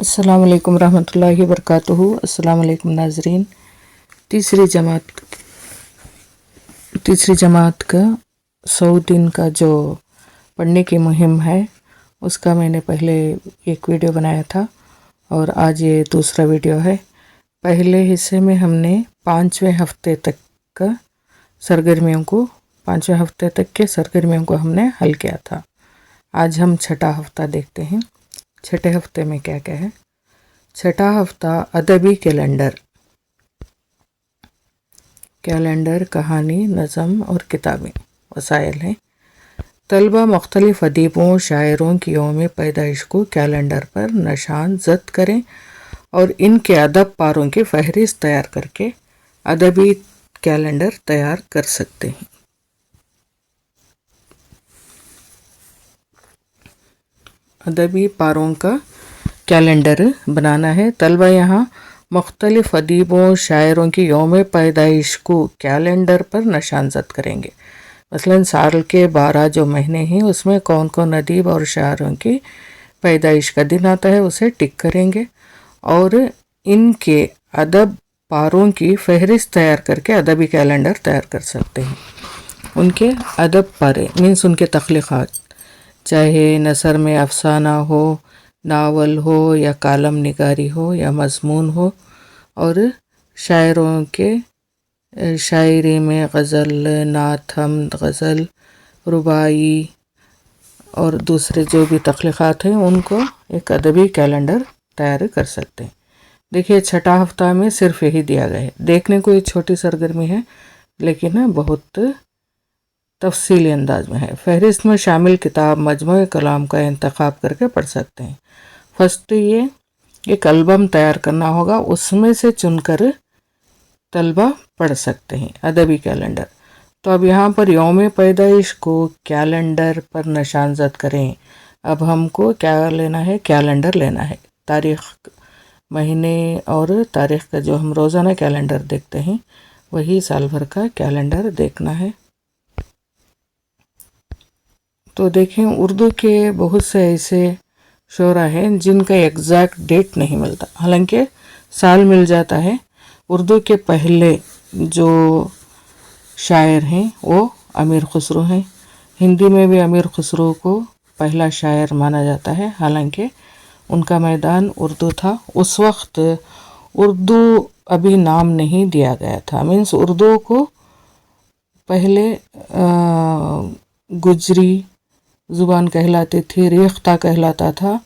अस्सलाम वालेकुम रहमतुल्लाहि वबरकातुहू। अस्सलाम वालेकुम नाजरीन। तीसरी जमात का 100 दिन का जो पढ़ने की मुहिम है उसका मैंने पहले एक वीडियो बनाया था और आज ये दूसरा वीडियो है। पहले हिस्से में हमने 5वें हफ्ते तक के सरगर्मियों को हमने हल किया था। आज हम छठा हफ्ता देखते हैं। छठे हफ्ते में क्या क्या है। छठा हफ्ता अदबी कैलेंडर, कहानी, नज़म और किताबें वसाइल हैं। तलबा मुख्तलिफ अदीबों शायरों की यौम पैदाइश को कैलेंडर पर निशान जद करें और इनके अदब पारों की फहरिस्त तैयार करके अदबी कैलेंडर तैयार कर सकते हैं। अदबी पारों का कैलेंडर बनाना है। तलबा यहाँ मुख्तलिफ अदीबों शायरों की यौम पैदाइश को कैलेंडर पर निशान जद करेंगे। मसलन साल के 12 जो महीने हैं उसमें कौन कौन अदीब और शायरों की पैदाइश का दिन आता है उसे टिक करेंगे और इनके अदब पारों की फहरिस्त तैयार करके अदबी कैलेंडर तैयार कर सकते हैं। उनके अदब पारे मीन्स उनके तख्लीक़ात, चाहे नसर में अफसाना हो, नावल हो या कालम निगारी हो या मज़मून हो, और शायरों के शायरी में गज़ल, नात, हमद, गज़ल, रुबाई और दूसरे जो भी तख्लीक़ात हैं उनको एक अदबी कैलेंडर तैयार कर सकते हैं। देखिए छठा हफ्ता में सिर्फ यही दिया गया है। देखने को ये छोटी सरगर्मी है लेकिन बहुत तफसीली अंदाज में है। फहरिस्त में शामिल किताब मजमूए कलाम का इंतखाब करके पढ़ सकते हैं। फर्स्ट ये एक एल्बम तैयार करना होगा, उसमें से चुनकर तलबा पढ़ सकते हैं अदबी कैलेंडर। तो अब यहाँ पर यौम पैदाइश को कैलेंडर पर निशान जद करें। अब हमको क्या लेना है, कैलेंडर लेना है। तारीख़, महीने और तारीख़ का जो हम रोज़ाना कैलेंडर देखते हैं वही साल भर का कैलेंडर देखना है। तो देखें उर्दू के बहुत से ऐसे शोरा हैं जिनका एग्जैक्ट डेट नहीं मिलता, हालांकि साल मिल जाता है। उर्दू के पहले जो शायर हैं वो अमीर खुसरो हैं। हिंदी में भी अमीर खुसरो को पहला शायर माना जाता है, हालांकि उनका मैदान उर्दू था। उस वक्त उर्दू अभी नाम नहीं दिया गया था, मीन्स उर्दू को पहले गुजरी ज़ुबान कहलाती थी, रेख्ता कहलाता था,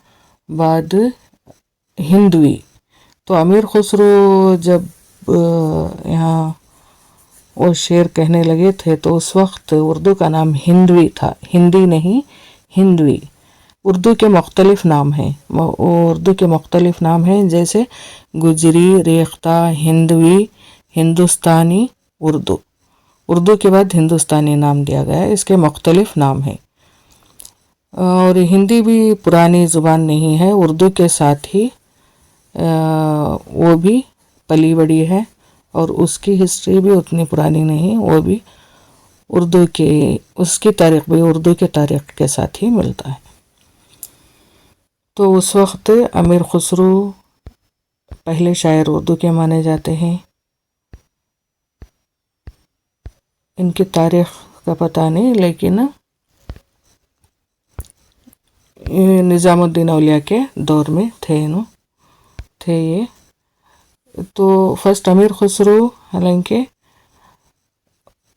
बाद हिंदवी। तो अमीर खुसरो जब यहाँ वो शेर कहने लगे थे तो उस वक्त उर्दू का नाम हिंदवी था, हिंदी नहीं, हिंदवी। उर्दू के मुख्तलिफ नाम हैं, जैसे गुजरी, रेख्ता, हिंदवी, हिंदुस्तानी, उर्दू। उर्दू के बाद हिंदुस्तानी नाम दिया गया है, इसके मुख्तलिफ नाम हैं। और हिंदी भी पुरानी ज़ुबान नहीं है, उर्दू के साथ ही वो भी पली बड़ी है और उसकी हिस्ट्री भी उतनी पुरानी नहीं, वो भी उर्दू के, उसकी तारीख़ भी उर्दू के तारीख़ के साथ ही मिलता है। तो उस वक्त अमीर खुसरो पहले शायर उर्दू के माने जाते हैं। इनकी तारीख़ का पता नहीं, लेकिन निज़ामुद्दीन औलिया के दौर में थे ये। तो फर्स्ट अमीर खुसरो हालांकि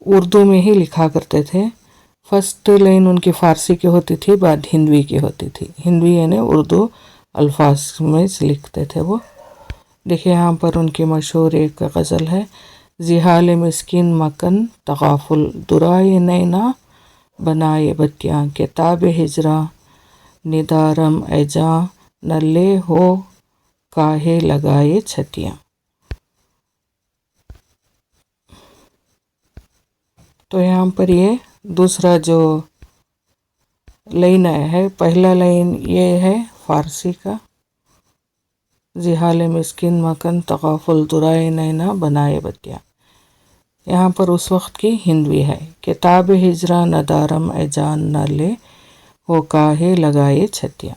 उर्दू में ही लिखा करते थे। फर्स्ट लाइन उनकी फ़ारसी की होती थी, बाद हिंदवी की होती थी। हिंदवी यानी उर्दू अल्फाज में लिखते थे वो। देखिए यहाँ पर उनकी मशहूर एक गज़ल है, ज़िहाल मिस्किन मकन तगाफुल दुराए नैना बनाए बत्तियाँ, किताब हिजरा निदारम ऐजा नल्ले हो काहे लगाए छतियाँ। तो यहाँ पर ये दूसरा जो लाइन है, पहला लाइन ये है फ़ारसी का, ज़िहाल मिस्किन मकन तगाफुल दुराए नैना बनाए बत्तियाँ। यहाँ पर उस वक्त की हिंदवी है, किताब हिजरा नदारम ऐजान नल्ले हो काहे लगाए छतियाँ।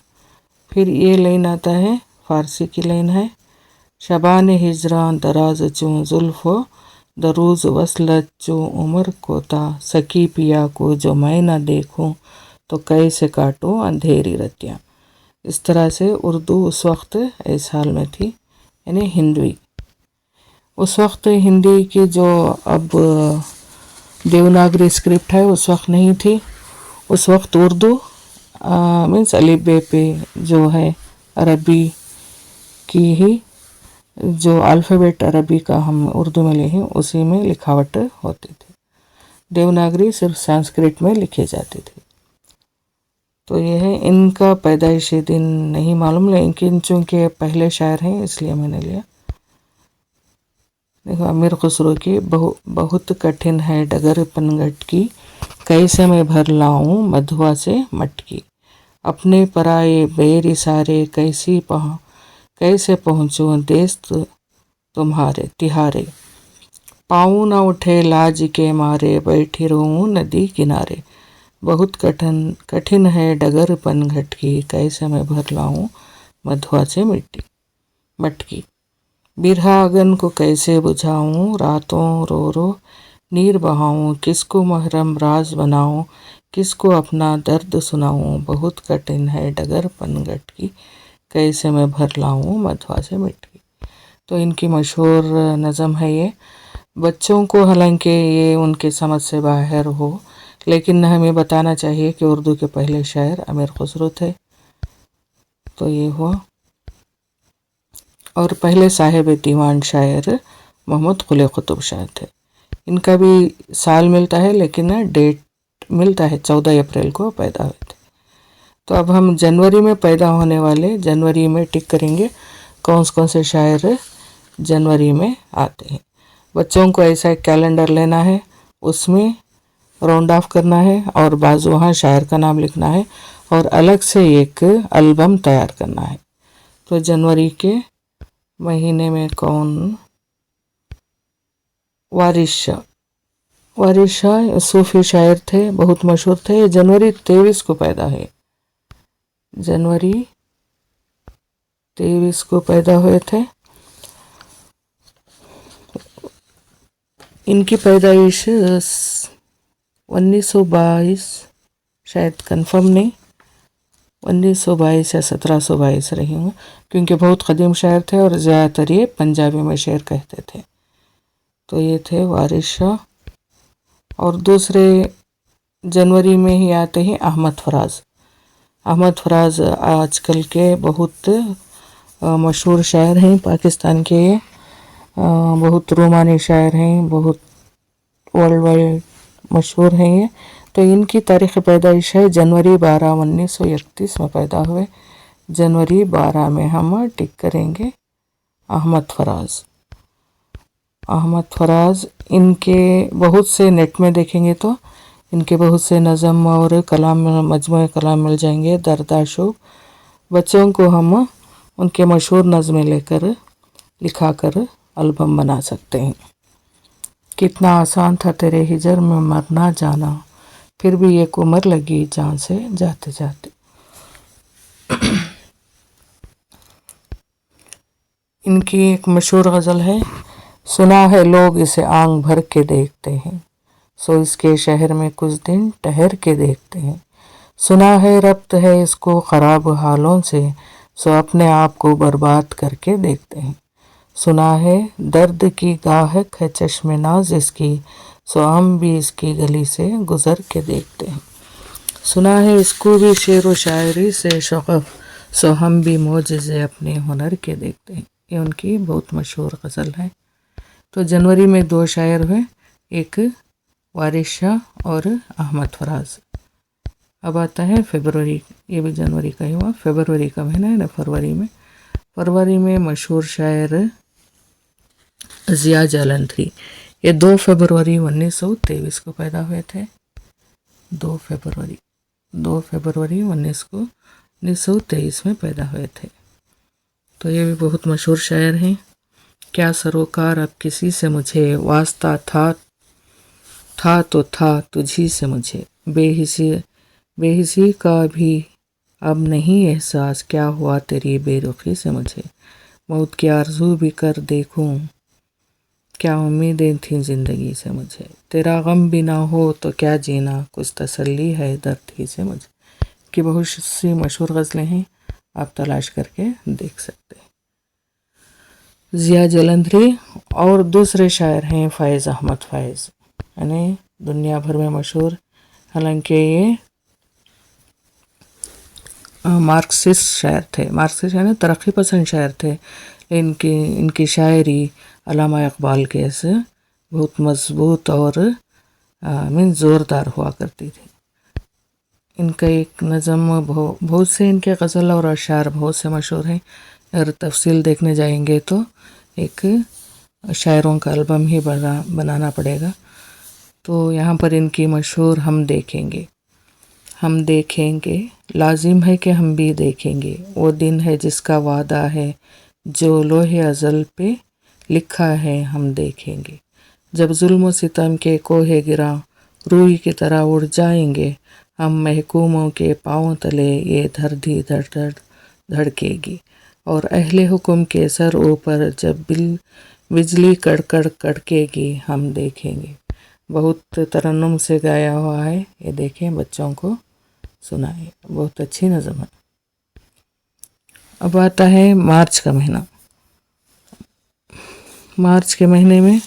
फिर ये लाइन आता है फारसी की लाइन है। शबान हिजरान दराज चूँ जुल्फ़ो दरूज वसलत चूँ उम्र कोता सकी पिया को जो मैं न देखूं तो कैसे काटूं अंधेरी रतियाँ। इस तरह से उर्दू उस वक्त इस हाल में थी, यानी हिंदी। उस वक्त हिंदी की जो अब देवनागरी स्क्रिप्ट है उस वक्त नहीं थी। उस वक्त उर्दू मीन्स अलिफ बे पे जो है अरबी की ही जो अल्फ़ाबेट अरबी का हम उर्दू में लिखे उसी में लिखावट होती थी। देवनागरी सिर्फ संस्कृत में लिखी जाती थी। तो ये है, इनका पैदाइशी दिन नहीं मालूम, लेकिन चूँकि पहले शायर हैं इसलिए मैंने लिया। देखो, अमीर खुसरो की बहुत कठिन है डगर पनघट की, कैसे मैं भर लाऊं मधुआ से मटकी। अपने पराए बेरी सारे कैसे पहुँचूं देश तुम्हारे तिहारे। पाँव न उठे लाज के मारे बैठी रहूं नदी किनारे। बहुत कठिन है डगर पनघट की, कैसे मैं भर लाऊं मधुआ से मटकी। बिरहा अगन को कैसे बुझाऊं रातों रो रो नीर बहाऊं। किसको महरम राज बनाऊं किसको अपना दर्द सुनाऊं। बहुत कठिन है डगर पनघट की, कैसे मैं भर लाऊं मधुआ से मटकी। तो इनकी मशहूर नज़म है ये। बच्चों को हालांकि ये उनके समझ से बाहर हो, लेकिन हमें बताना चाहिए कि उर्दू के पहले शायर अमीर खुसरो थे। तो ये हुआ। और पहले साहिब दीवान शायर मोहम्मद कुली कुतुब शाह थे। इनका भी साल मिलता है, लेकिन डेट मिलता है 14 अप्रैल को पैदा हुए थे। तो अब हम जनवरी में पैदा होने वाले, जनवरी में टिक करेंगे कौन से शायर जनवरी में आते हैं। बच्चों को ऐसा एक कैलेंडर लेना है, उसमें राउंड ऑफ करना है और बाजू वहाँ शायर का नाम लिखना है और अलग से एक एल्बम तैयार करना है। तो जनवरी के महीने में कौन? वारिस शाह सूफी शायर थे, बहुत मशहूर थे। जनवरी 23 को पैदा है, जनवरी 23 को पैदा हुए थे। इनकी पैदाइश 1922, शायद कंफर्म नहीं, 1922 या 1722 रही हूँ, क्योंकि बहुत कदीम शायर थे और ज़्यादातर ये पंजाबी में शेर कहते थे। तो ये थे वारिस शाह। और दूसरे जनवरी में ही आते हैं अहमद फराज। अहमद फराज आजकल के बहुत मशहूर शायर हैं पाकिस्तान के। बहुत रोमानी शायर हैं, बहुत वर्ल्ड वाइड मशहूर हैं ये। तो इनकी तारीख़ पैदाइश है जनवरी 12, 1931 में पैदा हुए। जनवरी 12 में हम टिक करेंगे अहमद फराज। इनके बहुत से नेट में देखेंगे तो इनके बहुत से नज़म और कलाम, मजमूए कलाम मिल जाएंगे। दर्दाशुब बच्चों को हम उनके मशहूर नज़में लेकर लिखाकर एल्बम बना सकते हैं। कितना आसान था तेरे हिजर में मरना जाना, फिर भी एक उम्र लगी जान से जाते जाते। इनकी एक मशहूर गज़ल है, सुना है लोग इसे आंख भर के देखते हैं, सो इसके शहर में कुछ दिन ठहर के देखते हैं। सुना है रब्त है इसको ख़राब हालों से, सो अपने आप को बर्बाद करके देखते हैं। सुना है दर्द की गाहक है चश्मे नाज इसकी, सो हम भी इसकी गली से गुज़र के देखते हैं। सुना है इसको भी शेर व शायरी से शगफ, सो हम भी मोजज़े अपने हुनर के देखते हैं। ये उनकी बहुत मशहूर गज़ल है। तो जनवरी में 2 शायर हुए, एक वारिस शाह और अहमद फराज। अब आता है फरवरी, ये भी जनवरी का ही हुआ। फरवरी का महीना है ना, फरवरी में मशहूर शायर ज़िया जालंधरी। ये 2 फरवरी 1923 को पैदा हुए थे। 2 फरवरी 1923 में पैदा हुए थे। तो ये भी बहुत मशहूर शायर हैं। क्या सरोकार अब किसी से मुझे, वास्ता था तो था तुझी से मुझे, बेहिसी का भी اب نہیں احساس کیا ہوا تیری بے رخی سے مجھے، موت کی آرزو بھی کر دیکھوں، کیا امیدیں تھیں زندگی سے مجھے، تیرا غم بھی نہ ہو تو کیا جینا، کچھ تسلی ہے درد ہی سے مجھے۔ کہ بہت سی مشہور غزلیں ہیں، آپ تلاش کر کے دیکھ سکتے ہیں۔ ضیاء جلندھری اور دوسرے شاعر ہیں فیض احمد فیض، یعنی دنیا بھر میں مشہور، حالانکہ یہ مارکسسٹ شاعر تھے، مارکسسٹ یعنی ترقی پسند شاعر تھے، ان کی شاعری علامہ اقبال کے سے بہت مضبوط اور زوردار ہوا کرتی تھی۔ ان کا ایک نظم بہت سے ان کے غزل اور اشعار بہت سے مشہور ہیں، اگر تفصیل دیکھنے جائیں گے تو ایک شاعروں کا البم ہی بنانا پڑے گا۔ تو یہاں پر ان کی مشہور ہم دیکھیں گے لازم ہے کہ ہم بھی دیکھیں گے، وہ دن ہے جس کا وعدہ ہے جو لوح ازل پہ لکھا ہے ہم دیکھیں گے، جب ظلم و ستم کے کوہ گراں روئی کی طرح اڑ جائیں گے ہم، محکوموں کے پاؤں تلے یہ دھرتی دھڑکے گی، اور اہل حکم کے سر اوپر جب بجلی کڑکڑ کڑکے گی ہم دیکھیں گے۔ بہت ترنم سے گایا ہوا ہے، یہ دیکھیں بچوں کو سنائے، بہت اچھی نظم ہے۔ اب آتا ہے مارچ کا مہینہ۔ مارچ کے مہینے میں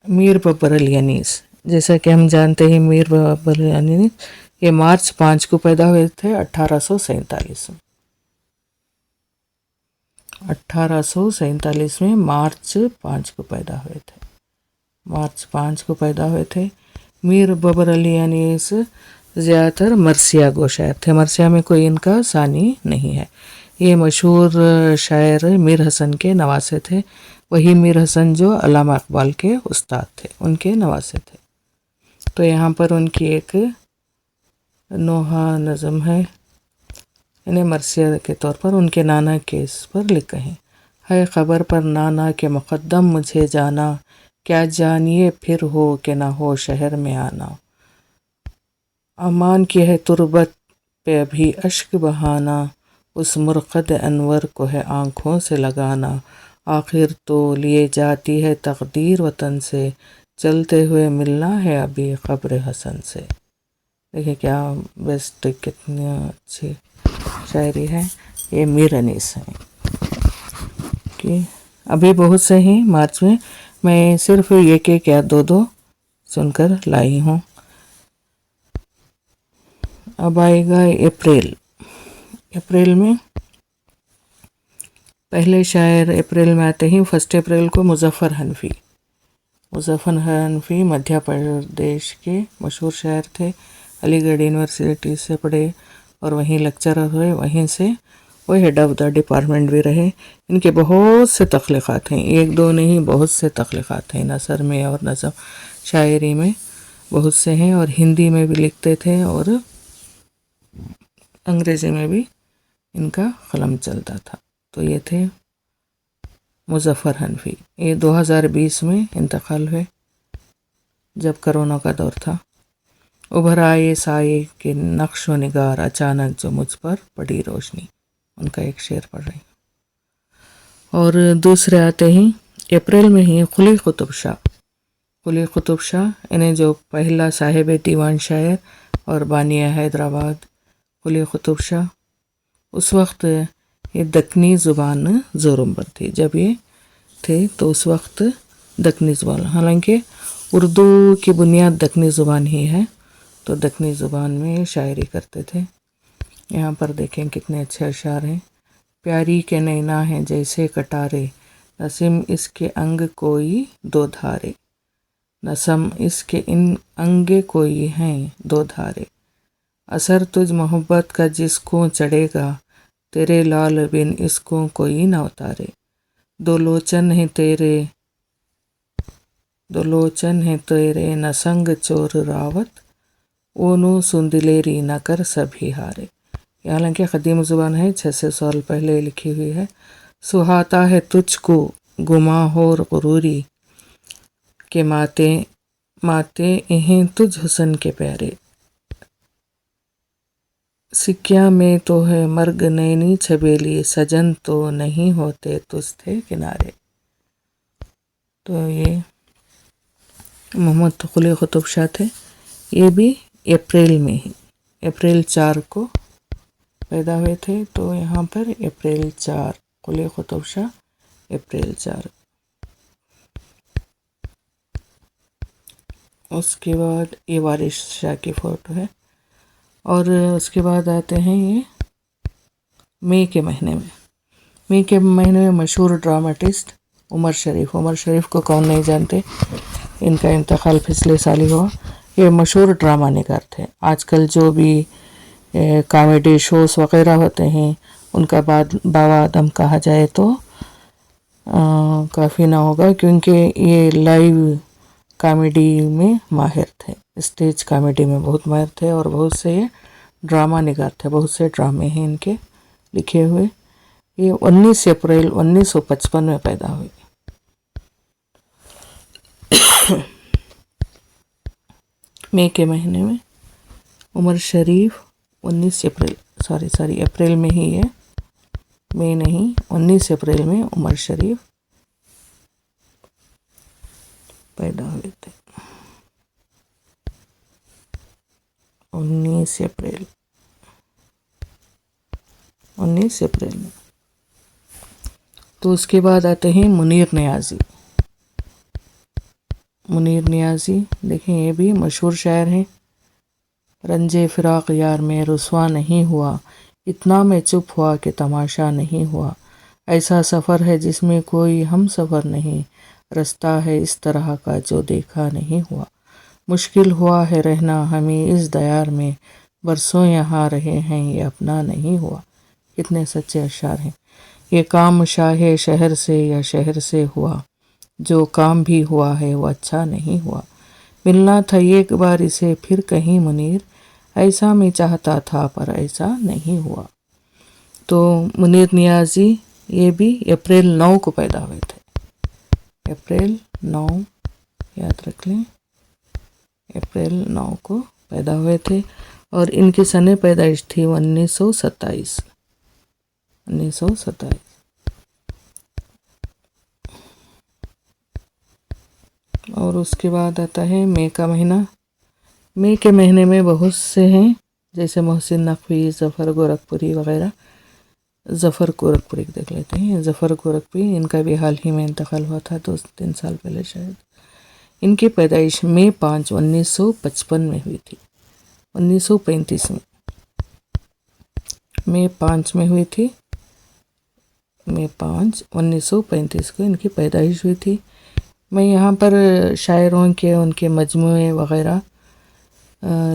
میر بابر علی انیس، جیسا کہ ہم جانتے ہیں میر بابر علی انیس یہ مارچ 5 کو پیدا ہوئے تھے 1847 میں۔ 1847 میں مارچ 5 کو پیدا ہوئے تھے، مارچ 5 کو پیدا ہوئے تھے۔ میر بابر علی انیس زیادہ تر مرثیہ گو شاعر تھے، مرثیہ میں کوئی ان کا ثانی نہیں ہے۔ یہ مشہور شاعر میر حسن کے نواسے تھے، وہی میر حسن جو علامہ اقبال کے استاد تھے، ان کے نواسے تھے۔ تو یہاں پر ان کی ایک نوحہ نظم ہے، یعنی مرثیہ کے طور پر ان کے نانا کیس پر لکھے ہیں۔ ہے خبر پر نانا کے مقدم مجھے جانا، کیا جانیے پھر ہو کہ نہ ہو شہر میں آنا، امان کی ہے تربت پہ ابھی اشک بہانا، اس مرقد انور کو ہے آنکھوں سے لگانا، آخر تو لیے جاتی ہے تقدیر وطن سے، چلتے ہوئے ملنا ہے ابھی قبر حسن سے۔ دیکھیں کیا بیسٹ، کتنی اچھی شاعری ہے، یہ میر انیس ہیں کہ ابھی بہت سے ہیں مارچ میں صرف ایک یا دو سن کر لائی ہوں۔ اب آئے گا اپریل میں پہلے شاعر اپریل میں آتے ہیں 1 اپریل کو مظفر حنفی مدھیہ پردیش کے مشہور شاعر تھے، علی گڑھ یونیورسٹی سے پڑھے اور وہیں لیکچرر ہوئے، وہیں سے وہ ہیڈ آف دا ڈپارٹمنٹ بھی رہے۔ ان کے بہت سے تخلیقات ہیں، ایک دو نہیں بہت سے تخلیقات ہیں، نثر میں اور نظم شاعری میں بہت سے ہیں، اور ہندی میں بھی لکھتے تھے اور انگریزی میں بھی ان کا قلم چلتا تھا۔ تو یہ تھے مظفر حنفی، یہ 2020 میں انتقال ہوئے جب کرونا کا دور تھا۔ ابھر آئے سائے کے نقش و نگار، اچانک جو مجھ پر پڑی روشنی، ان کا ایک شعر پڑھ رہے ہیں۔ اور دوسرے آتے ہیں اپریل میں ہی قلی قطب شاہ انہیں جو پہلا صاحب دیوان شاعر اور بانی حیدرآباد قلی قطب شاہ، اس وقت یہ دکنی زبان زوروں پر تھی، جب یہ تھے تو اس وقت دکنی زبان، حالانکہ اردو کی بنیاد دکنی زبان ہی ہے، تو دکنی زبان میں شاعری کرتے تھے۔ یہاں پر دیکھیں کتنے اچھے اشعار ہیں۔ پیاری کے نینا ہیں جیسے کٹارے، نسیم اس کے انگ کوئی دو دھارے، نسم اس کے ان انگے کوئی ہیں دو دھارے، اثر تجھ محبت کا جس کو چڑھے گا، تیرے لال بن اس کو کوئی نہ اتارے، دو لوچن ہیں تیرے نہ سنگ چور راوت، اونو سندلیری نہ کر سبھی ہارے۔ یہ حالانکہ قدیم زبان ہے، 600 سال پہلے لکھی ہوئی ہے۔ سہاتا ہے تجھ کو گماں ہور غروری، کہ ماتے ہیں تجھ حسن کے پیارے، सिक्किया में तो है मर्ग नैनी छबेली, सजन तो नहीं होते तुझ थे किनारे। तो ये मोहम्मद कुली कुतुब शाह थे। ये भी अप्रैल में ही, अप्रैल 4 को पैदा हुए थे। तो यहाँ पर अप्रैल 4, कुली कुतुब शाह अप्रैल 4। उसके बाद ये वारिस शाह की फ़ोटो है। और उसके बाद आते हैं ये मई के महीने में। मई के महीने में मशहूर ड्रामाटिस्ट उमर शरीफ। उमर शरीफ को कौन नहीं जानते, इनका इंतकाल पिछले साल ही हुआ। ये मशहूर ड्रामा निगार थे। आजकल जो भी कॉमेडी शोज़ वगैरह होते हैं उनका बाबा आदम कहा जाए तो काफ़ी ना होगा, क्योंकि ये लाइव कॉमेडी में माहिर थे, स्टेज कॉमेडी में बहुत माहिर थे। और बहुत से ये ड्रामा निगार थे, बहुत से ड्रामे हैं इनके लिखे हुए। ये 19 अप्रैल 1955 में पैदा हुए। मई के महीने में उमर शरीफ 19 अप्रैल अप्रैल में ही है, मई नहीं, 19 अप्रैल में उमर शरीफ पैदा हुए थे। 19 अप्रैल में। तो उसके बाद आते हैं मुनीर नियाज़ी। मुनीर नियाज़ी देखें, ये भी मशहूर शायर हैं। रंजे फिराक यार में रुसवा नहीं हुआ, इतना मैं चुप हुआ कि तमाशा नहीं हुआ। ऐसा सफ़र है जिसमें कोई हम सफ़र नहीं, रास्ता है इस तरह का जो देखा नहीं हुआ। मुश्किल हुआ है रहना हमें इस दयार में, बरसों यहाँ रहे हैं ये अपना नहीं हुआ। कितने सच्चे अशार हैं। ये काम शाहे शहर से या शहर से हुआ, जो काम भी हुआ है वो अच्छा नहीं हुआ। मिलना था एक बार इसे फिर कहीं मुनीर, ऐसा मैं चाहता था पर ऐसा नहीं हुआ। तो मुनीर नियाज़ी ये भी अप्रैल 9 को पैदा हुए थे। अप्रैल 9 याद रख लें, अप्रैल 9 को पैदा हुए थे। और इनकी सने पैदाइश थी 1927। और उसके बाद आता है मई का महीना। मई के महीने में बहुत से हैं, जैसे मोहसिन नकवी, ज़फ़र गोरखपुरी वगैरह। ज़फ़र गोरखपुरी देख लेते हैं। ज़फ़र गोरखपुरी, इनका भी हाल ही में इंतकाल हुआ था, 2-3 साल पहले शायद। इनकी पैदाइश मई 5 1955 में हुई थी। 1935 में, मई 5 में हुई थी। मई 5 1935 को इनकी पैदाइश हुई थी। मैं यहाँ पर शायरों के उनके मजमूए वगैरह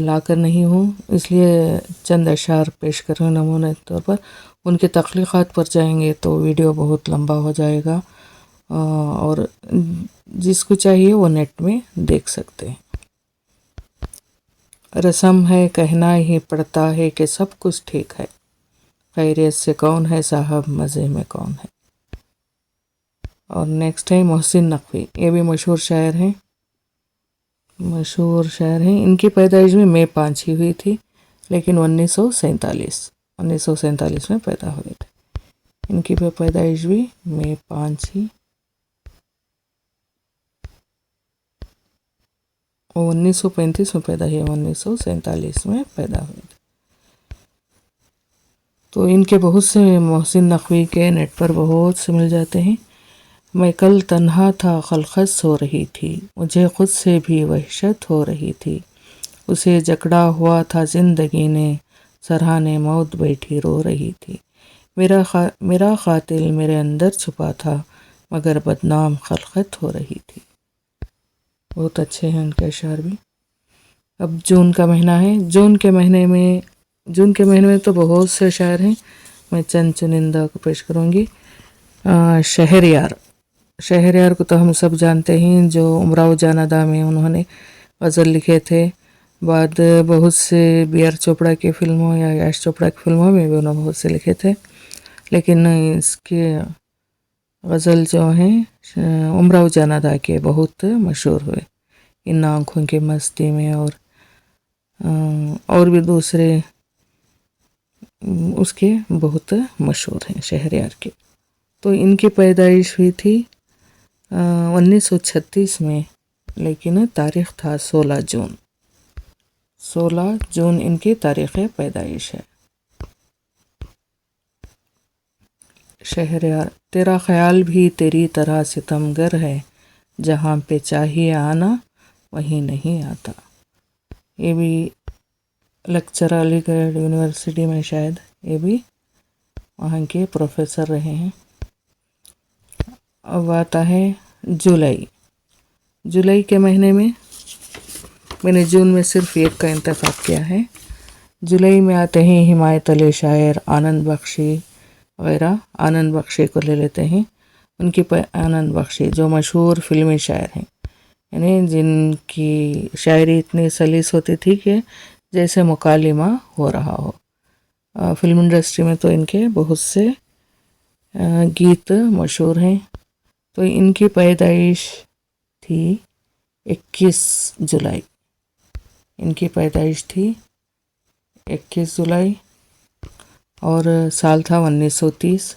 लाकर नहीं हूँ, इसलिए चंद अशार पेश कर रहे हैं नमूने तौर पर। उनके तख्लीक़ात पर जाएंगे तो वीडियो बहुत लंबा हो जाएगा, और जिसको चाहिए वो नेट में देख सकते हैं। रस्म है कहना ही पड़ता है कि सब कुछ ठीक है, खैरियत से कौन है साहब, मज़े में कौन है। और नेक्स्ट है मोहसिन नकवी। ये भी मशहूर शायर हैं, इनकी पैदाइश भी मई 5 ही हुई थी, लेकिन 1947 में पैदा हुए थे। इनकी पैदाइश भी मई 5 ही, 1935 में पैदा हुए, 1947 में पैदा हुए थे। तो इनके बहुत से मोहसिन नकवी के नेट पर बहुत से मिल जाते हैं। मैं कल तन्हा था खलखत सो रही थी, मुझे खुद से भी वहशत हो रही थी। उसे जकड़ा हुआ था ज़िंदगी ने, सरहाने मौत बैठी रो रही थी। मेरा क़ातिल मेरे अंदर छुपा था, मगर बदनाम खलखत हो रही थी। बहुत अच्छे हैं उनके अशार भी। अब जून का महीना है। जून के महीने में तो बहुत से शायर हैं, मैं चंद चुनिंदा को पेश करूँगी। शहरयार को तो हम सब जानते हैं, जो उमराव जान अदा में उन्होंने गज़ल लिखे थे। बाद बहुत से B.R. चोपड़ा की फ़िल्मों या यश चोपड़ा की फ़िल्मों में भी उन्होंने बहुत से लिखे थे, लेकिन इसके गज़ल जो हैं उमराव जान अदा के बहुत मशहूर हुए। इन आँखों की मस्ती में और भी दूसरे اس کے بہت مشہور ہیں شہریار کے. تو ان کی پیدائش ہوئی تھی 1936 میں، لیکن تاریخ تھا 16 جون. 16 جون ان کی تاریخ پیدائش ہے. شہریار. تیرا خیال بھی تیری طرح ستمگر ہے، جہاں پہ چاہیے آنا وہیں نہیں آتا. یہ بھی لیکچر علی گڑھ یونیورسٹی میں شاید یہ بھی وہاں کے پروفیسر رہے ہیں. اب آتا ہے جولائی. جولائی کے مہینے میں نے جون میں صرف ایک کا انتخاب کیا ہے. جولائی میں آتے ہیں حمایت علی شاعر، آنند بخشی وغیرہ. آنند بخشی کو لے لیتے ہیں. ان کی آنند بخشی جو مشہور فلمی شاعر ہیں، یعنی جن کی شاعری اتنی سلیس ہوتی تھی کہ جیسے مکالمہ ہو رہا ہو. فلم انڈسٹری میں تو ان کے بہت سے گیت مشہور ہیں. تو ان کی پیدائش تھی 21 جولائی. ان کی پیدائش تھی 21 جولائی اور سال تھا 1930.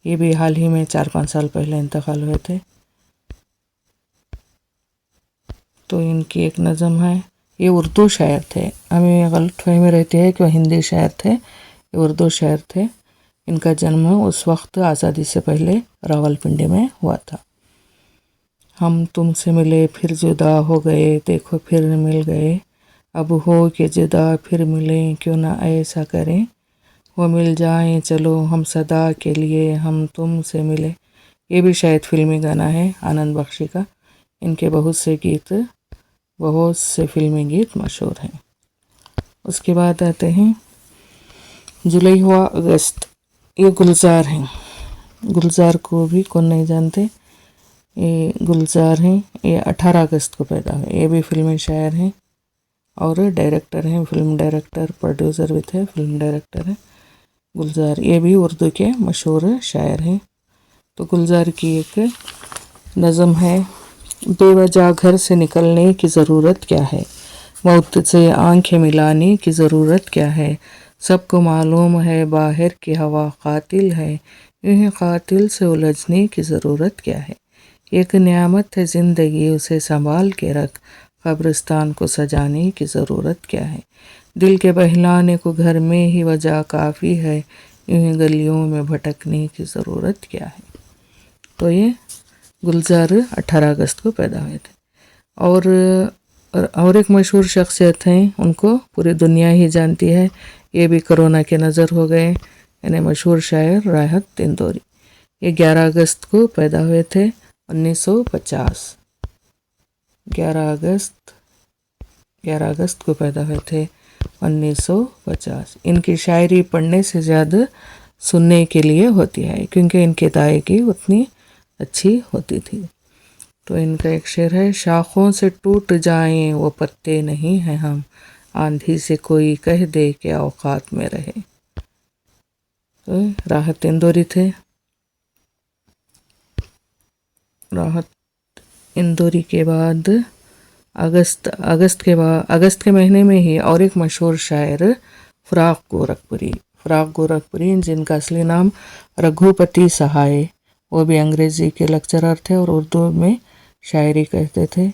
یہ بھی حال ہی میں 4-5 سال پہلے انتقال ہوئے تھے. تو ان کی ایک نظم ہے. یہ اردو شاعر تھے. ہمیں غلط فہمی رہتی ہے کہ وہ ہندی شاعر تھے. یہ اردو شاعر تھے. ان کا جنم اس وقت آزادی سے پہلے راولپنڈی میں ہوا تھا. ہم تم سے ملے پھر جدا ہو گئے، دیکھو پھر مل گئے. اب ہو کہ جدا پھر ملیں، کیوں نہ ایسا کریں. وہ مل جائیں چلو ہم صدا کے لیے، ہم تم سے ملے. یہ بھی شاید فلمی گانا ہے آنند بخشی کا. ان کے بہت سے فلمی گیت مشہور ہیں. اس کے بعد آتے ہیں جولائی ہوا اگست. یہ گلزار ہیں. گلزار کو بھی کون نہیں جانتے. یہ گلزار ہیں. یہ 18 اگست کو پیدا ہوئے. یہ بھی فلمی شاعر ہیں اور ڈائریکٹر ہیں. فلم ڈائریکٹر، پروڈیوسر بھی تھے، فلم ڈائریکٹر ہیں گلزار. یہ بھی اردو کے مشہور شاعر ہیں. تو گلزار کی ایک نظم ہے. بے وجہ گھر سے نکلنے کی ضرورت کیا ہے، موت سے آنکھیں ملانے کی ضرورت کیا ہے. سب کو معلوم ہے باہر کی ہوا قاتل ہے، یوں ہی قاتل سے الجھنے کی ضرورت کیا ہے. ایک نعمت ہے زندگی، اسے سنبھال کے رکھ، قبرستان کو سجانے کی ضرورت کیا ہے. دل کے بہلانے کو گھر میں ہی وجہ کافی ہے، یوں ہی گلیوں میں بھٹکنے کی ضرورت کیا ہے. تو یہ گلزار 18 اگست کو پیدا ہوئے تھے. اور ایک مشہور شخصیت ہیں، ان کو پوری دنیا ہی جانتی ہے. یہ بھی کرونا کے نظر ہو گئے، یعنی مشہور شاعر راحت اندوری. یہ 11 اگست کو پیدا ہوئے تھے 1950. 11 اگست کو پیدا ہوئے تھے 1950. ان کی شاعری پڑھنے سے زیادہ سننے کے لیے ہوتی ہے، کیونکہ ان کی ادائیگی اتنی اچھی ہوتی تھی. تو ان کا ایک شعر ہے. شاخوں سے ٹوٹ جائیں وہ پتے نہیں ہیں ہم، آندھی سے کوئی کہہ دے کہ اوقات میں رہے. تو راحت اندوری تھے. راحت اندوری کے بعد اگست کے مہینے میں ہی اور ایک مشہور شاعر فراق گورکھپوری جن کا اصلی نام رگھوپتی سہائے. وہ بھی انگریزی کے لیکچرر تھے اور اردو میں شاعری کہتے تھے.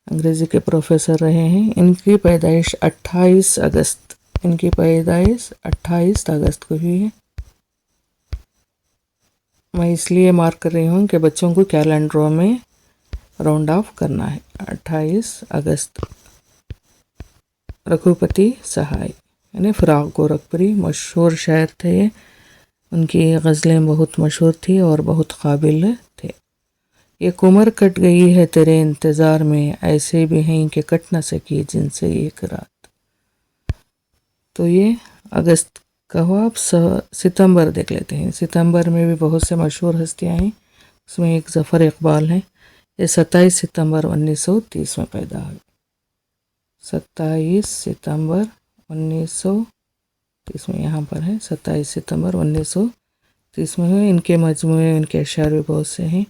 انگریزی کے پروفیسر رہے ہیں. ان کی پیدائش 28 اگست کو ہوئی ہے. میں اس لیے مارک کر رہی ہوں کہ بچوں کو کیلنڈروں میں راؤنڈ آف کرنا ہے. 28 اگست. رگھوپتی سہائے یعنی فراق گورکھپوری مشہور شاعر تھے. ان کی غزلیں بہت مشہور تھی اور بہت قابل تھے. ایک عمر کٹ گئی ہے تیرے انتظار میں، ایسے بھی ہیں کہ کٹ نہ سکی جن سے ایک رات. تو یہ اگست کا ہوا. اب ستمبر دیکھ لیتے ہیں. ستمبر میں بھی بہت سے مشہور ہستیاں ہیں. اس میں ایک ظفر اقبال ہیں. یہ 27 ستمبر 1930 میں پیدا ہوئے. 27 ستمبر 1930 میں یہاں پر ہے. 27 ستمبر 1930 میں ہوئے. ان کے مجموعے، ان کے اشعار بھی بہت سے ہیں.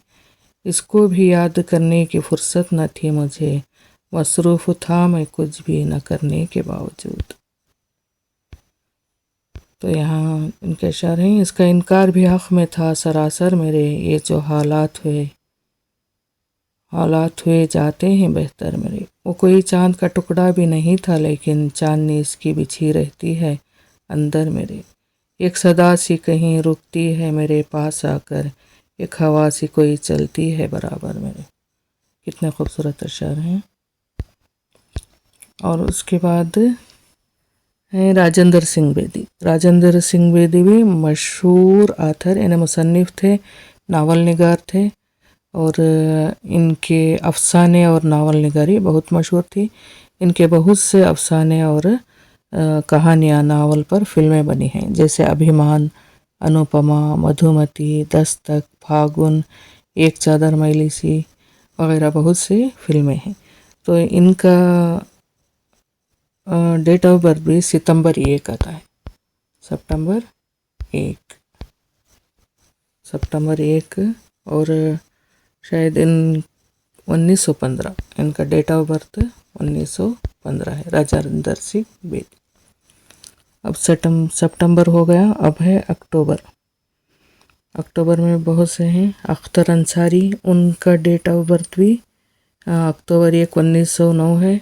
اس کو بھی یاد کرنے کی فرصت نہ تھی مجھے، مصروف تھا میں کچھ بھی نہ کرنے کے باوجود. تو یہاں ان کے اشعار ہیں، اس کا انکار بھی حق میں تھا سراسر میرے، یہ جو حالات ہوئے جاتے ہیں بہتر میرے۔ وہ کوئی چاند کا ٹکڑا بھی نہیں تھا، لیکن چاندنی اس کی بچھی رہتی ہے اندر میرے۔ ایک صدا سی کہیں رکتی ہے میرے پاس آ کر، ایک ہوا سی کوئی چلتی ہے برابر میرے۔ کتنے خوبصورت اشعار ہیں۔ اور اس کے بعد ہے راجندر سنگھ بیدی۔ راجندر سنگھ بیدی بھی مشہور آتھر، یعنی مصنف تھے، ناول نگار تھے، اور ان کے افسانے اور ناول نگاری بہت مشہور تھی۔ ان کے بہت سے افسانے اور کہانیاں ناول پر فلمیں بنی ہیں، جیسے ابھیمان، انوپما، مدھومتی، دستک، پھاگن، ایک چادر میلی سی وغیرہ بہت سی فلمیں ہیں۔ تو ان کا ڈیٹ آف برتھ بھی ستمبر 1 آتا ہے، ستمبر 1 اور شاید 1915 ان کا ڈیٹ آف برتھ 1915 ہے، راجندر سنگھ بیدی۔ اب سپٹمبر ہو گیا، اب ہے اکتوبر۔ اکتوبر میں بہت سے ہیں۔ اختر انصاری، ان کا ڈیٹ آف برتھ بھی اکتوبر 1 1909 ہے۔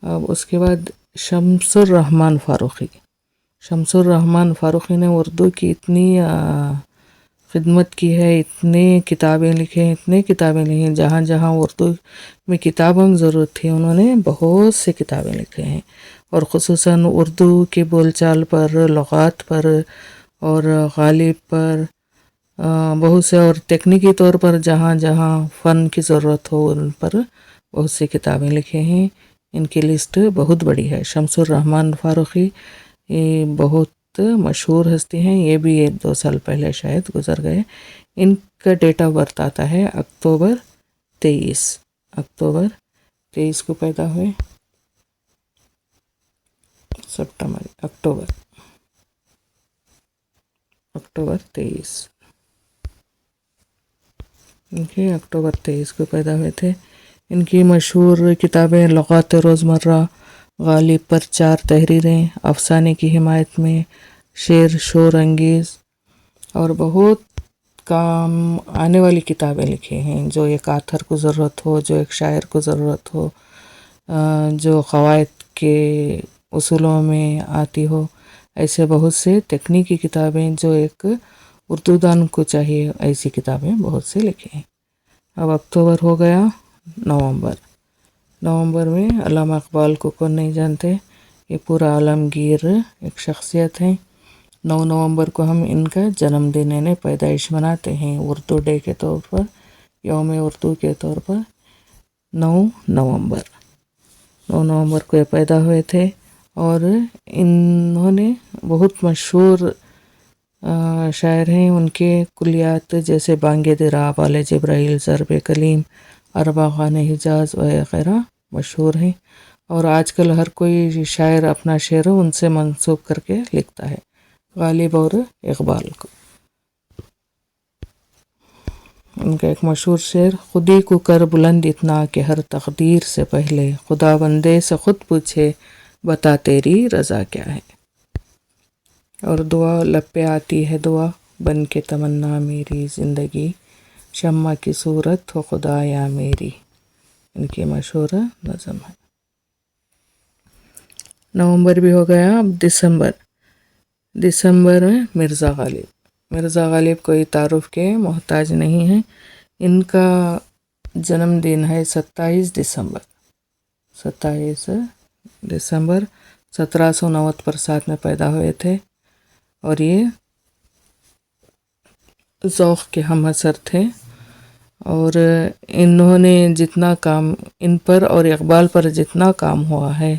اب اس کے بعد شمس الرحمن فاروقی۔ شمس الرحمن فاروقی نے اردو کی اتنی خدمت کی ہے، اتنے کتابیں لکھے ہیں، جہاں جہاں اردو میں کتابوں کی ضرورت تھی انہوں نے بہت سے کتابیں لکھے ہیں، اور خصوصاً اردو کے بول چال پر، لغات پر اور غالب پر بہت سے، اور تکنیکی طور پر جہاں جہاں فن کی ضرورت ہو ان پر بہت سی کتابیں لکھے ہیں۔ ان کی لسٹ بہت بڑی ہے۔ شمس الرحمن فاروقی بہت مشہور ہستی ہیں، یہ بھی 1-2 سال پہلے شاید گزر گئے۔ ان کا ڈیٹ آف برتھ آتا ہے اکتوبر 23 کو پیدا ہوئے، اکتوبر 23 اکتوبر 23 کو پیدا ہوئے تھے۔ ان کی مشہور کتابیں لغات روزمرہ، غالب پر 4 تحریریں، افسانے کی حمایت میں، شعر شور انگیز، اور بہت کام آنے والی کتابیں لکھے ہیں، جو ایک آتھر کو ضرورت ہو، جو ایک شاعر کو ضرورت ہو، جو قواعد کے اصولوں میں آتی ہو، ایسے بہت سے تکنیکی کتابیں جو ایک اردو دان کو چاہیے، ایسی کتابیں بہت سے لکھے ہیں۔ اب اکتوبر ہو گیا، نومبر میں علامہ اقبال کو کون نہیں جانتے، یہ پورا عالمگیر ایک شخصیت ہیں۔ 9 نومبر کو ہم ان کا جنم دن یعنی پیدائش مناتے ہیں، اردو ڈے کے طور پر، یوم اردو کے طور پر۔ 9 نومبر کو یہ پیدا ہوئے تھے، اور انہوں نے بہت مشہور شاعر ہیں۔ ان کے کلیات جیسے بانگ درا، بال جبرائیل، ضرب کلیم، اربع خان حجاز وغیرہ مشہور ہیں، اور آج کل ہر کوئی شاعر اپنا شعر ان سے منسوب کر کے لکھتا ہے، غالب اور اقبال کو۔ ان کا ایک مشہور شعر، خودی کو کر بلند اتنا کہ ہر تقدیر سے پہلے خدا بندے سے خود پوچھے بتا تیری رضا کیا ہے۔ اور دعا، لب پہ آتی ہے دعا بن کے تمنا میری، زندگی شمع کی صورت ہو خدایا میری، ان کی مشہور نظم ہے۔ نومبر بھی ہو گیا، اب دسمبر میں مرزا غالب کوئی تعارف کے محتاج نہیں ہیں۔ ان کا جنم دن ہے 27 دسمبر 1790 برسات میں پیدا ہوئے تھے، اور یہ ذوق کے ہم اثر تھے، اور انہوں نے جتنا کام ان پر اور اقبال پر جتنا کام ہوا ہے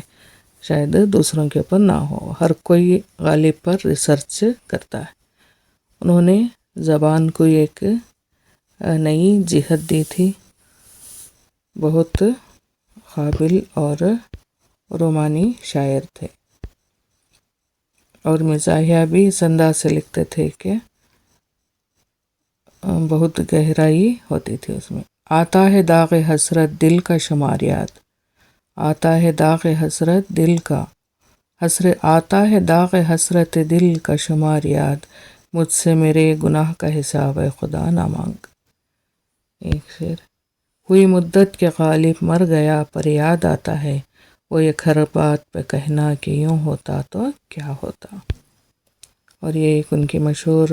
شاید دوسروں کے اوپر نہ ہو، ہر کوئی غالب پر ریسرچ کرتا ہے۔ انہوں نے زبان کو ایک نئی جہت دی تھی، بہت قابل اور رومانی شاعر تھے، اور مزاحیہ بھی اس انداز سے لکھتے تھے کہ بہت گہرائی ہوتی تھی اس میں۔ آتا ہے داغ حسرت دل کا شمار یاد، آتا ہے داغ حسرت دل کا حسرت آتا ہے داغ حسرت دل کا شمار یاد، مجھ سے میرے گناہ کا حساب ہے خدا نہ مانگ۔ ایک شعر، ہوئی مدت کے غالب مر گیا پر یاد آتا ہے، وہ ایک ہر بات پہ کہنا کہ یوں ہوتا تو کیا ہوتا۔ اور یہ ایک ان کی مشہور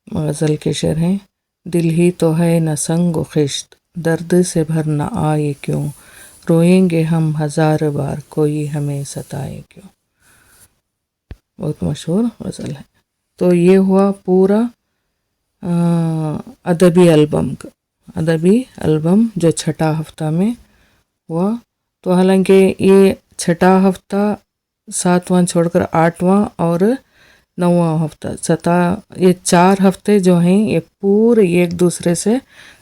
غزل کے شعر ہیں، دل ہی تو ہے نہ سنگ و خشت، درد سے بھر نہ آئے کیوں، روئیں گے ہم ہزار بار کوئی ہمیں ستائے کیوں۔ بہت مشہور غزل ہے۔ تو یہ ہوا پورا ادبی البم جو چھٹا ہفتہ میں ہوا۔ تو حالانکہ یہ چھٹا ہفتہ 7واں چھوڑ کر 8واں اور 9واں ہفتہ یہ 4 ہفتے جو ہیں یہ پورے ایک دوسرے سے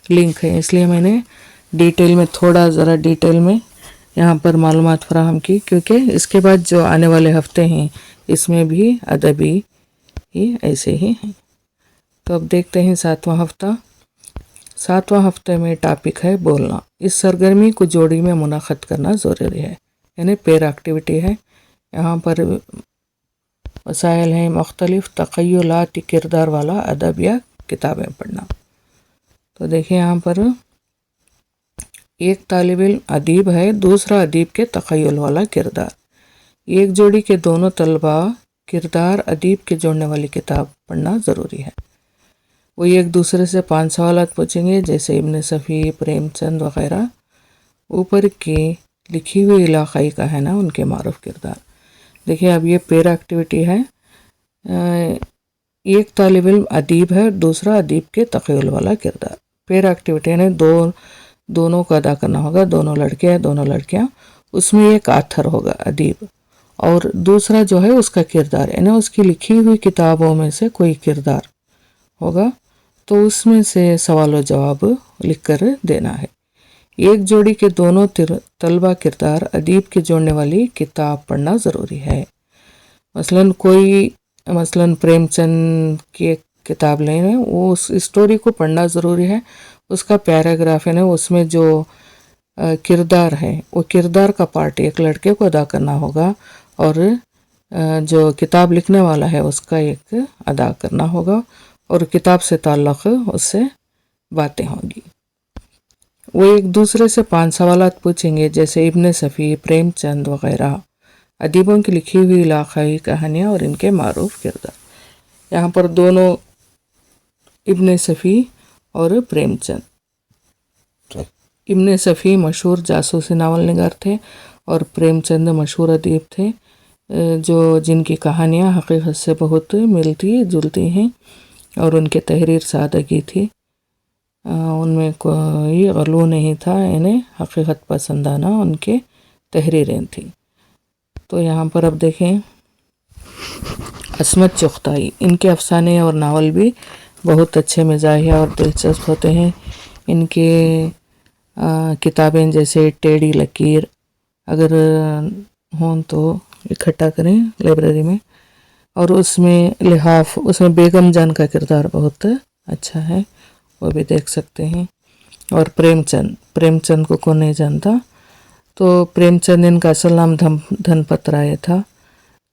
لنک ہیں، اس لیے میں نے ذرا ڈیٹیل میں یہاں پر معلومات فراہم کی، کیونکہ اس کے بعد جو آنے والے ہفتے ہیں اس میں بھی ادبی ہی ایسے ہی ہیں۔ تو اب دیکھتے ہیں 7واں ہفتہ۔ 7واں ہفتے میں ٹاپک ہے بولنا۔ اس سرگرمی کو جوڑی میں منعقد کرنا ضروری ہے، یعنی پیر ایکٹیویٹی ہے۔ یہاں پر وسائل ہیں مختلف تخیلاتی کردار والا ادب یا کتابیں پڑھنا۔ تو دیکھیں یہاں پر ایک طالب علم ادیب ہے، دوسرا ادیب کے تخیل والا کردار۔ ایک جوڑی کے دونوں طلباء کردار ادیب کے جوڑنے والی کتاب پڑھنا ضروری ہے۔ وہ ایک دوسرے سے 5 سوالات پوچھیں گے، جیسے ابن صفی، پریم چند وغیرہ۔ اوپر کی لکھی ہوئی علاقائی کہنا ان کے معروف کردار۔ دیکھیں اب یہ پیر ایکٹیویٹی ہے، ایک طالب علم ادیب ہے، دوسرا ادیب کے تخیل والا کردار۔ پیر ایکٹیویٹی نے دونوں کو ادا کرنا ہوگا، دونوں لڑکے ہیں دونوں لڑکیاں، اس میں ایک آتھر ہوگا ادیب، اور دوسرا جو ہے اس کا کردار، یعنی اس کی لکھی ہوئی کتابوں میں سے کوئی کردار ہوگا، تو اس میں سے سوال و جواب لکھ کر دینا ہے۔ ایک جوڑی کے دونوں طلبہ کردار ادیب کے جوڑنے والی کتاب پڑھنا ضروری ہے۔ مثلاً پریم چند کی ایک کتاب لیں، وہ اس اسٹوری کو پڑھنا ضروری ہے، اس کا پیراگراف ہے نا، اس میں جو کردار ہے وہ کردار کا پارٹ ایک لڑکے کو ادا کرنا ہوگا، اور جو کتاب لکھنے والا ہے اس کا ایک ادا کرنا ہوگا، اور کتاب سے تعلق اس سے باتیں ہوں گی۔ وہ ایک دوسرے سے 5 سوالات پوچھیں گے، جیسے ابن صفی، پریم چند وغیرہ، ادیبوں کی لکھی ہوئی علاقائی کہانیاں اور ان کے معروف کردار۔ یہاں پر دونوں ابن صفی اور پریم چند، ابن صفی مشہور جاسوسی ناول نگار تھے اور پریم چند مشہور ادیب تھے، جن کی کہانیاں حقیقت سے بہت ملتی جلتی ہیں، اور ان کے تحریر سادگی تھی، ان میں کوئی غلو نہیں تھا، یعنی حقیقت پسندانہ ان کے تحریریں تھیں۔ تو یہاں پر اب دیکھیں عصمت چغتائی، ان کے افسانے اور ناول بھی بہت اچھے مزاحیہ اور دلچسپ ہوتے ہیں۔ ان کے کتابیں جیسے ٹیڑھی لکیر اگر ہوں تو اکٹھا کریں لائبریری میں، اور اس میں لحاف، اس میں بیگم جان کا کردار بہت اچھا ہے، وہ بھی دیکھ سکتے ہیں۔ اور پریم چند کو کون نہیں جانتا، تو پریم چند ان کا اصل نام دھن پت رائے تھا۔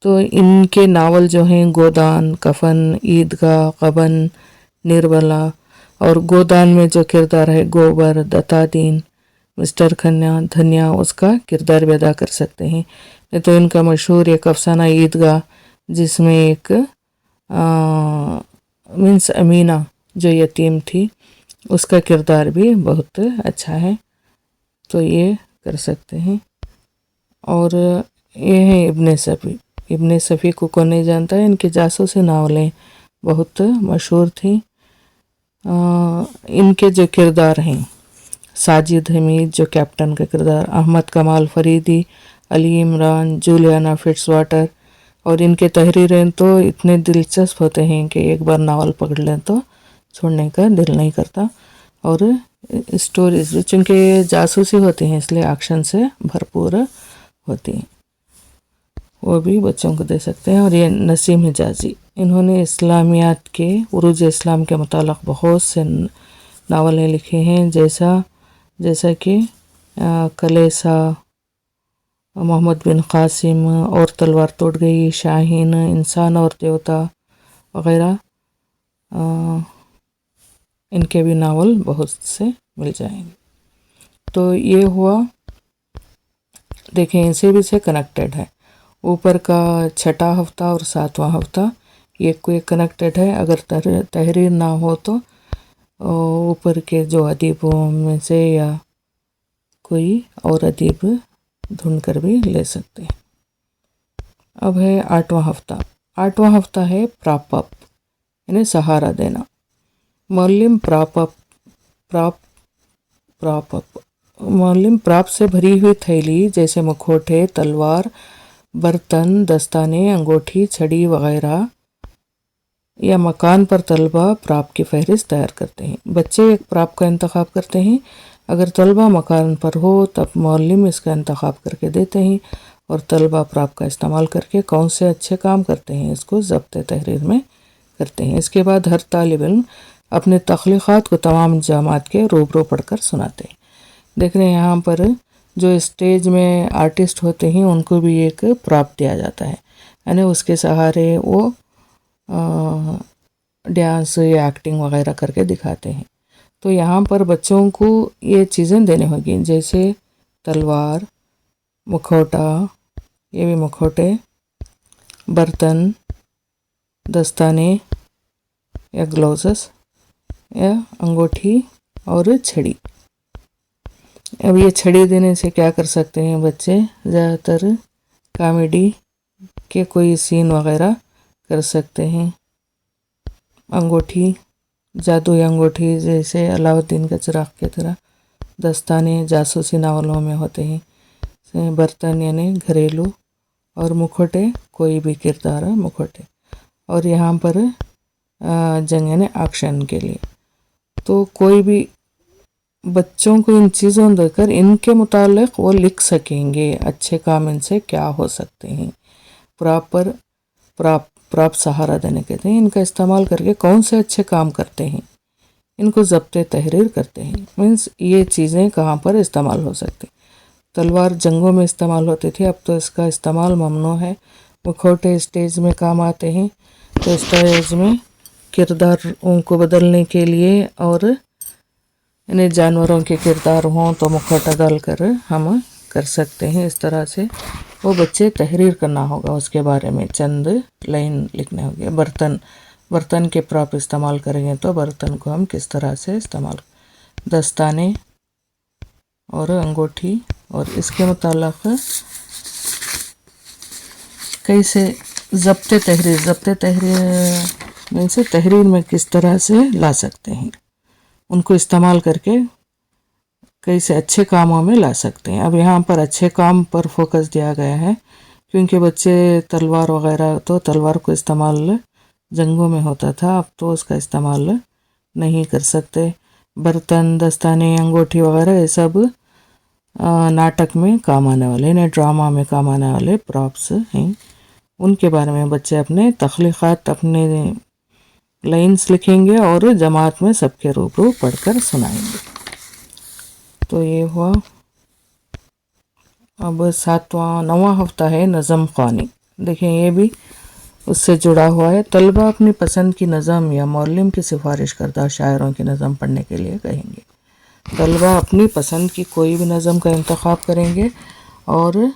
تو ان کے ناول جو ہیں گودان، کفن، عیدگاہ، قبن، نربلا، اور گودان میں جو کردار ہے گوبر، دتا دین، مسٹر دھنیا، اس کا کردار بھی ادا کر سکتے ہیں۔ تو ان کا مشہور ایک افسانہ عیدگاہ، جس میں ایک امینہ جو یتیم تھی، اس کا کردار بھی بہت اچھا ہے، تو یہ کر سکتے ہیں۔ اور یہ ہیں ابن صفی کو کون نہیں جانتا ہے، ان کے جاسوسی ناولیں بہت مشہور تھیں۔ ان کے جو کردار ہیں ساجد حمید جو کیپٹن کا کردار، احمد کمال فریدی، علی عمران، جولیانا فٹس واٹر، اور ان کے تحریریں تو اتنے دلچسپ ہوتے ہیں کہ ایک بار ناول پکڑ لیں تو چھوڑنے کا دل نہیں کرتا۔ اور اسٹوریز چونکہ جاسوسی ہوتی ہیں اس لیے ایکشن سے بھرپور ہوتی ہیں، وہ بھی بچوں کو دے سکتے ہیں۔ اور یہ نسیم حجازی، انہوں نے اسلامیات کے عروج اسلام کے متعلق بہت سے ناولیں لکھے ہیں، جیسا کہ کلیسا मोहम्मद बिन कासिम और तलवार टूट गई, शाहीन, इंसान और देवता वगैरह इनके भी नावल बहुत से मिल जाएंगे। तो ये हुआ, देखें इनसे भी से कनेक्टेड है। ऊपर का छठा हफ्ता और सातवां हफ्ता एक को एक कनेक्टेड है। अगर तहरीर ना हो तो ऊपर के जो अदीबों में से या कोई और अदीब ढूंढ कर भी ले सकते हैं। अब है आठवां हफ्ता। आठवां हफ्ता है प्राप अप, यानी सहारा देना। मौलिम प्राप अप मौलिम प्राप से भरी हुई थैली जैसे मुखौटे, तलवार, बर्तन, दस्ताने, अंगूठी, छड़ी वगैरह या मकान पर तलबा प्राप की फहरिस्त तैयार करते हैं। बच्चे एक प्राप का इंतखाब करते हैं। अगर तलबा मकान पर हो तब मौलिम इसका इंतखाब करके देते हैं और तलबा प्राप का इस्तेमाल करके कौन से अच्छे काम करते हैं इसको ज़ब्त तहरीर में करते हैं। इसके बाद हर तालिब इल्म अपने तख्लीक़ात को तमाम जमात के रूबरू पढ़कर सुनाते हैं। देख रहे हैं यहाँ पर जो स्टेज में आर्टिस्ट होते हैं उनको भी एक प्राप दिया जाता है, यानी उसके सहारे वो डांस या एक्टिंग वगैरह करके दिखाते हैं। तो यहाँ पर बच्चों को ये चीज़ें देनी होगी, जैसे तलवार, मुखौटा, ये भी मुखौटे, बर्तन, दस्ताने या ग्लोव्स या अंगूठी और छड़ी। अब ये छड़ी देने से क्या कर सकते हैं बच्चे, ज़्यादातर कॉमेडी के कोई सीन वगैरह कर सकते हैं। अंगूठी, जादुई अंगूठी जैसे अलाउद्दीन का चिराग की तरह। दस्ताने जासूसी नावलों में होते हैं। बर्तन यानी घरेलू, और मुखौटे कोई भी किरदार मुखौटे, और यहाँ पर जंग यानी एक्शन के लिए। तो कोई भी बच्चों को इन चीज़ों देकर इनके मुतालिक वो लिख सकेंगे अच्छे काम इनसे क्या हो सकते हैं। प्राप सहारा देने कहते हैं। इनका इस्तेमाल करके कौन से अच्छे काम करते हैं इनको ज़ब्त तहरीर करते हैं। मीन्स ये चीज़ें कहाँ पर इस्तेमाल हो सकती। तलवार जंगों में इस्तेमाल होती थी, अब तो इसका इस्तेमाल ममनू है। मुखौटे स्टेज में काम आते हैं, तो स्टेज में किरदारों को बदलने के लिए, और इन्हें जानवरों के किरदार हों तो मुखौटा डालकर हम कर सकते हैं। इस तरह से वो बच्चे तहरीर करना होगा, उसके बारे में चंद लाइन लिखने होंगे। बर्तन के प्राप इस्तेमाल करेंगे तो बर्तन को हम किस तरह से इस्तेमाल, दस्ताने और अंगूठी, और इसके मुताल्लिक़ कैसे ज़ब्त तहरीर में से तहरीर में किस तरह से ला सकते हैं, उनको इस्तेमाल करके कैसे अच्छे कामों में ला सकते हैं। अब यहाँ पर अच्छे काम पर फोकस दिया गया है, क्योंकि बच्चे तलवार वगैरह, तो तलवार को इस्तेमाल जंगों में होता था, अब तो उसका इस्तेमाल नहीं कर सकते। बर्तन, दस्ताने, अंगूठी वगैरह ये सब नाटक में काम आने वाले, इन्हें ड्रामा में काम आने वाले प्रॉप्स हैं। उनके बारे में बच्चे अपने तख्लीक़ात, अपने लाइन्स लिखेंगे और जमात में सबके रूबरू पढ़कर सुनाएंगे। तो ये हुआ। अब 9वां हफ्ता है नज़म ख़वानी। देखें ये भी उससे जुड़ा हुआ है। तलबा अपनी पसंद की नज़म या मौलिम की सिफारिश करदा शायरों की नज़म पढ़ने के लिए कहेंगे। तलबा अपनी पसंद की कोई भी नज़म का इंतखाब करेंगे और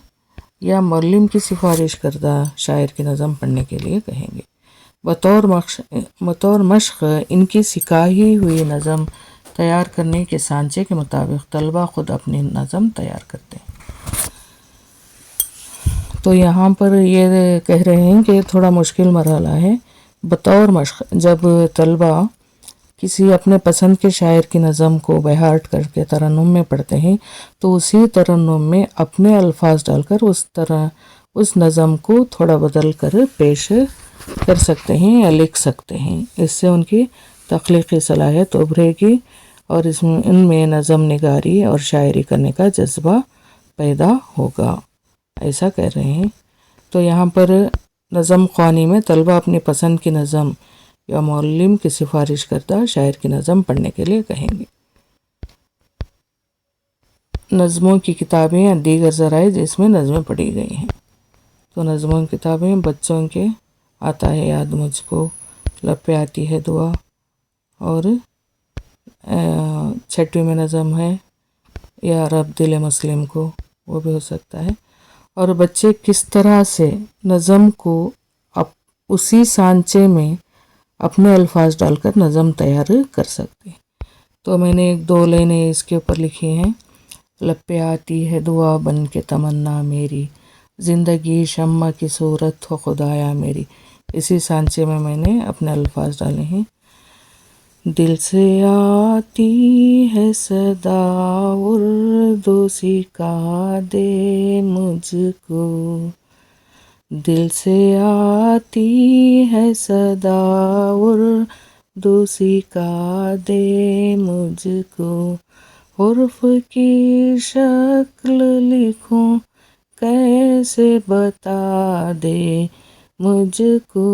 या मौलिम की सिफारिश करदा शायर की नज़म पढ़ने के लिए कहेंगे। बतौर मश्क इनकी सिखाई हुई नज़म तैयार करने के सांचे के मुताबिक तलबा खुद अपनी नज़म तैयार करते हैं। तो यहाँ पर ये कह रहे हैं कि थोड़ा मुश्किल मरहला है। बतौर मश्क, जब तलबा किसी अपने पसंद के शायर की नज़म को बहार्ट करके तरन्नुम में पढ़ते हैं, तो उसी तरन्नुम में अपने अल्फाज डालकर उस नज़म को थोड़ा बदल कर पेश कर सकते हैं या लिख सकते हैं। इससे उनकी तख्लीक़ी सलाहियत उभरेगी और इनमें नज़म निगारी और शायरी करने का जज्बा पैदा होगा, ऐसा कह रहे हैं। तो यहाँ पर नज़म ख़वानी में तलबा अपनी पसंद की नज़म या मौलिम की सिफारिश करता शायर की नज़म पढ़ने के लिए कहेंगे। नज़मों की किताबें या दीगर ज़राए जिसमें नज़में पढ़ी गई हैं। तो नज़मों की किताबें बच्चों के आता है याद मुझको, लब पे आती है दुआ, और छठवीं में नज़म है या रब दिल मुस्लिम को, वो भी हो सकता है। और बच्चे किस तरह से नज़म को उसी सांचे में अपने अल्फाज डालकर नज़म तैयार कर सकते। तो मैंने 1-2 लाइनें इसके ऊपर लिखी हैं। लब पे आती है दुआ बन के तमन्ना मेरी, ज़िंदगी शम्मा की सूरत हो खुदाया मेरी। इसी सांचे में मैंने अपने अल्फाज डाले हैं। दिल से आती है सदा उर्दू सिखा दे मुझको, दिल से आती है सदा उर्दू सिखा दे मुझको, हुर्फ की शक्ल लिखूं कैसे बता दे मुझको,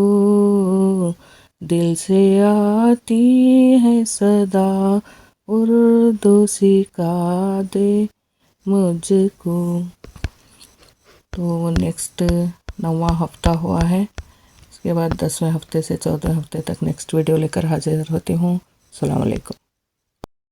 दिल से आती है सदा उर्दू सिखा दे मुझको। तो नेक्स्ट 9वां हफ्ता हुआ है, इसके बाद 10वें हफ्ते से 14वें हफ्ते तक नेक्स्ट वीडियो लेकर हाजिर होती हूँ। अस्सलाम वालेकुम।